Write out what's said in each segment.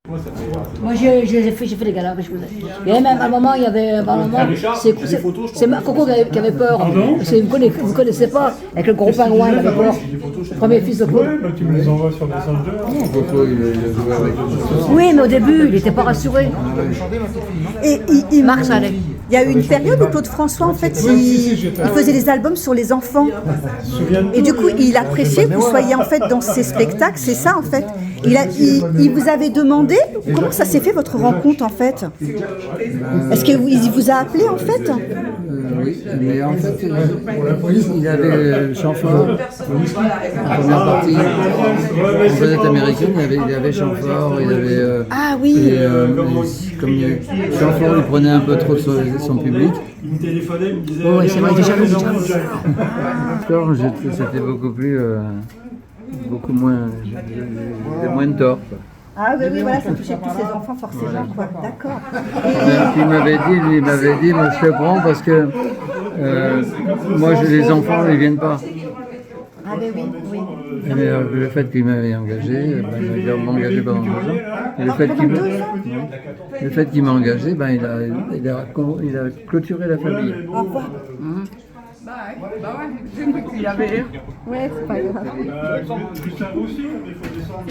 Moi, j'ai fait les galas. Il y avait même à un moment, il y avait c'est Coco qui avait peur. Parce que vous connaissez pas, avec le gros pingouin, il avait peur. Le premier fils de Claude. Ouais, tu me les envoies sur Messenger. Non, Coco, il a joué avec nous. Oui, mais au début, il n'était pas rassuré. Et Marc, ça allait. il y a eu une période où Claude François, en fait, il faisait des albums sur les enfants. Et du coup, il appréciait que vous soyez en fait dans ces spectacles, c'est ça en fait. Il vous avait demandé comment ça s'est fait votre rencontre en fait. Est-ce qu'il vous a appelé en fait? Oui, mais en fait, il avait Chamfort, la première partie, en vedette américaine, il avait Chamfort, il avait... Ah oui. Comme Chamfort lui prenait un peu trop son public. Il me téléphonait, il me disait... Oui, c'est vrai, déjà jaloux. Tort, c'était beaucoup plus... beaucoup moins... J'avais moins de tort. Ah oui, oui, voilà, ça touchait plus ses enfants forcément, quoi. D'accord. Il m'avait dit, moi je te prends parce que moi les enfants ils viennent pas. Ah ben oui, oui. Mais le fait qu'il m'avait engagé, il m'a engagé pendant 2 ans. Et le fait qu'il m'a engagé, il a clôturé la famille. Au revoir. Il avait. Ouais, c'est pas grave. Lucien aussi, il faut descendre.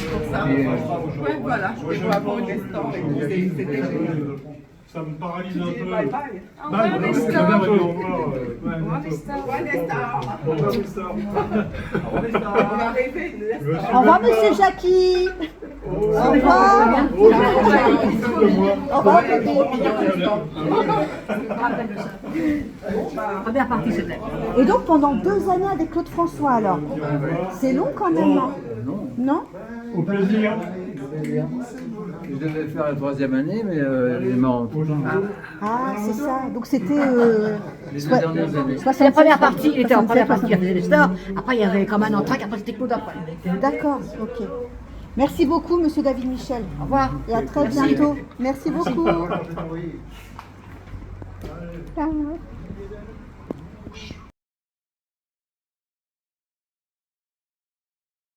Ouais, voilà, je vais avoir une estampe et c'était génial. Ça me paralyse un peu. Bye bye. Au Bye, revoir, bye, Nestor. bye, bye, au revoir. Au revoir, Nestor. Au revoir, Nestor. Au revoir, Nestor. Au revoir, On a rêvé de Nestor. Au revoir, monsieur Jackie. Au revoir. Au revoir, Première partie, c'était. Et donc pendant 2 années avec Claude François alors. C'est long quand même, hein? Non? Au plaisir. Je devais faire la 3e année, mais il est mort. Ah, c'est ça. Donc c'était... Les 2 dernières années. C'est la première partie, il était en première partie, il y avait les stars. Après, il y avait comme un entraque, après, c'était Claude après. D'accord, ok. Merci beaucoup, monsieur David Michel. Au revoir. Et à très bientôt. Merci beaucoup. Ah.